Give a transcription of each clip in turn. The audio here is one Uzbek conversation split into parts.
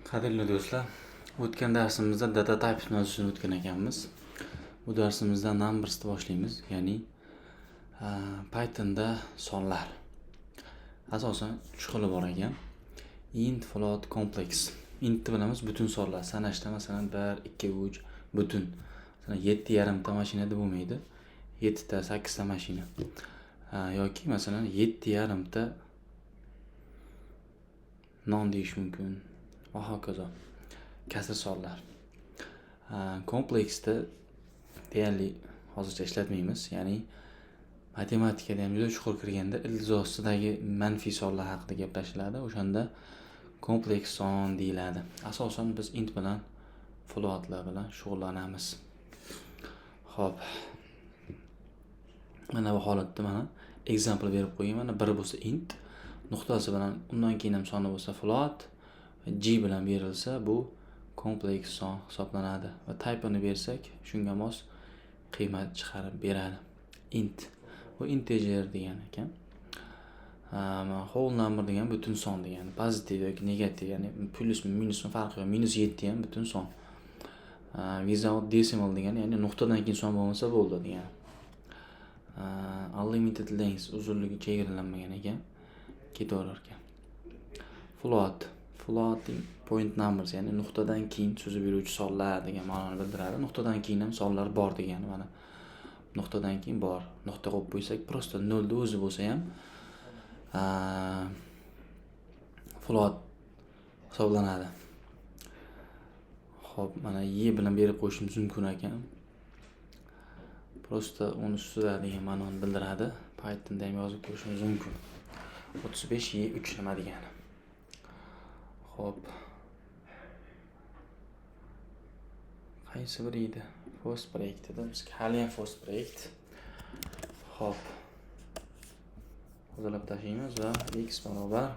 Qadrli do'stlar, o'tgan darsimizda data types mavzusini o'tgan ekanmiz. Bu darsimizda numbersni boshlaymiz, ya'ni Pythonda sonlar. Asosan 3 xili bor ekan. Int, float, complex. Intni bilamiz, butun sonlar. Sanashda masalan 1, 2, 3 butun. Masalan 7,5 ta mashinada bo'lmaydi. 7 ta, 8 ta mashina. Yoki masalan 7,5 ta non deyish mumkin. Va hokazo. Kasr sonlar. Kompleksda deyarli hozircha ishlatmaymiz, ya'ni matematikada ham juda chuqur kirganda ildizosidagi manfiy sonlar haqida gaplashiladi. O'shanda kompleks son deyiladi. Asosan biz int bilan floatlar bilan shug'ullanamiz. Xo'p. Mana bu holatda mana example berib qo'ying. Mana biri bo'lsa int, nuqtasi bilan undan keyin ham soni bo'lsa float, g bilan berilsa bu kompleks son hisoblanadi va type'ini bersak shunga mos qiymat chiqarib beradi. Int bu integer degan ekan. Whole number degan butun son degani. Pozitiv yoki negativ, ya'ni plyus minusning farqi yo'q. -7 ham butun son. Without decimal degani, ya'ni nuqtadan keyin son bo'lmasa bo'ldi degani. Unlimited length, uzunligi chegaralanmagan ekan, ketaverar ekan. Floating point numbers, ya'ni nuqtadan keyin so'zib beruvchi sonlar degan ma'noni bildiradi. Nuqtadan keyin ham sonlar bor degani. Mana nuqtadan keyin bor. Nuqta qo'yib qo'ysak, prosta 0 da o'zi bo'lsa ham float hisoblanadi. Xo'p, mana y bilan berib qo'yishimiz mumkin ekan. Prosta uni ustida degan ma'noni bildiradi. Pythonda ham yozib qo'yishimiz mumkin. 35 y3 nima degani? Xo'p. Qaysi biri edi? First project edi. Bizga hali ham first project. Xo'p. Hozirlab tashlaymiz va x barobar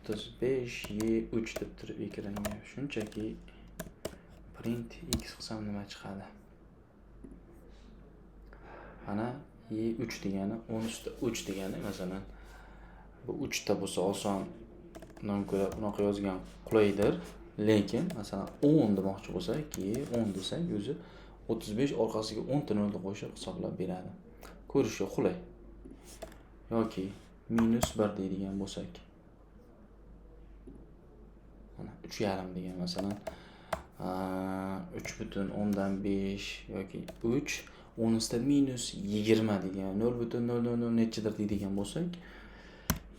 35 y3 deb turib ekranga shunchaki print x qilsam nima chiqadi? Mana y3 degani 10 ustida 3 degani, masalan bu 3 ta bo'lsa oson, undan ko'ra bunaqa yozgan qulaydir. Lekin masalan 10 demoqchi bo'lsak, 10 desak, o'zi 35 orqasiga 10 ta nolni qo'shib hisoblab beradi. Ko'rishga qulay. Yoki -1 deydigan bo'lsak, mana 3,5 degan masalan 3,5 yoki 3 10'da -20 degan 0,00 nechidir deydigan bo'lsak,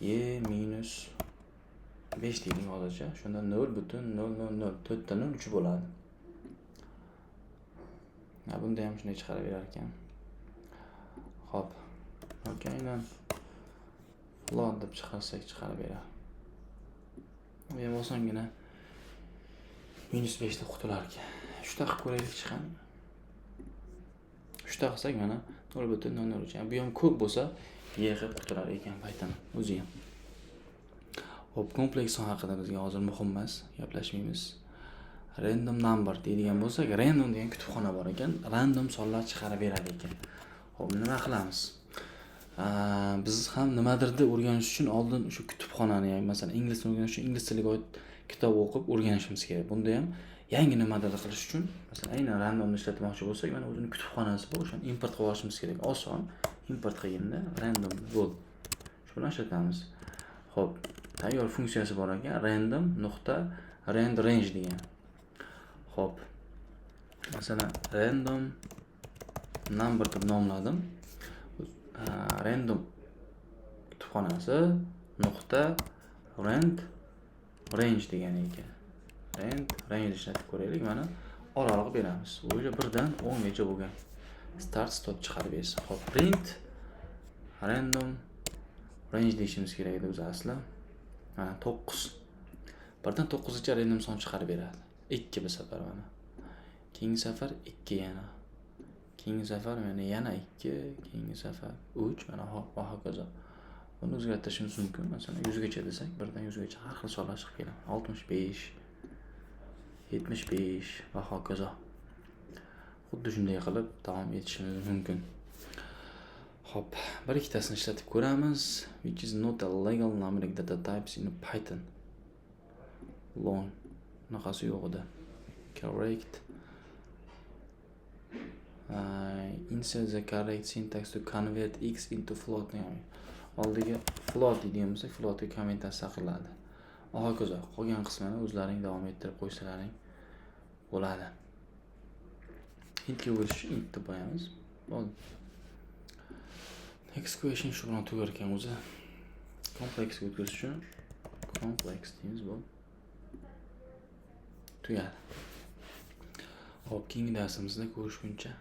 -5 deydik hozircha. Shunda 0,000 4 ta 0 3 bo'ladi. Bunda ham shunday chiqarib berar ekan. Xo'p. Aynan float deb chiqarsak chiqarib beradi. Bu ham osongina -5 deb qutular ekan. Shunday qilib ko'raylik chiqadi. Shunday qilsak mana 0,003. Bu ham ko'p bo'lsa, y qilib qutular ekan Python o'zi ham. Xo'p, kompleks son haqida bizga hozir muhim emas, gaplashmaymiz. Random number deydigan bo'lsak, random degan kutubxona bor ekan, random sonlar chiqarib beradi ekan. Xo'p, nima qilamiz? Biz ham nimadirni o'rganish uchun oldin o'sha kutubxonani, ya'ni masalan ingliz tilini o'rganish uchun ingliz tiliga oid kitob o'qib o'rganishimiz kerak. Bunda ham yangi nimadirni qilish uchun, masalan aynan randomni ishlatmoqchi bo'lsak, mana o'zining kutubxonasi bor, o'shani import qilib olishimiz kerak. Oson, import qilganda random bo'l. Shu bilan ishlatamiz. Xo'p, tayyor funksiyasi bor ekan, rand range degan. Xo'p. Masalan, random number deb nomladim. Random kutubxonasi rand range degan ekan. Rand range ishlatib ko'raylik. Mana oraliq beramiz. O'sha 1 dan 10 gacha bo'lgan. Start stop chiqarib bersin. Xo'p, print random range deyishimiz kerak edi o'zi asli. Mana 9. 1 dan 9 gacha random son chiqarib beradi. 2 bir safar mana. Keyingi safar 2 yana. Keyingi safar yana 2, keyingi safar 3, mana hokazo. Buni o'zgartirishimiz mumkin. Masalan 100 gacha desak, 1 dan 100 gacha har xil sonlar chiqib keladi. 65, 75 va hokazo. Xuddi shunday qilib davom etishimiz mumkin. Xo'p, bir ikkitasini ishlatib ko'ramiz. Which is not a legal numeric data types in Python. long. Bunaqasi yo'q edi. Correct. Insert the correct syntax to convert x into float. Oldiga float deydigan bo'lsak, floatga kommentasiya qiladi. Hokazo, qolgan qismini o'zlaring davom ettirib qo'ysalaring bo'ladi. Intga o'rish int deb qo'yamiz. Bo'ldi. Next question shu bilan tugar ekan o'zi. Kompleksga o'tkazish uchun complex deymiz bu. Tugadi. Hop, keyingi darsimizda ko'rishguncha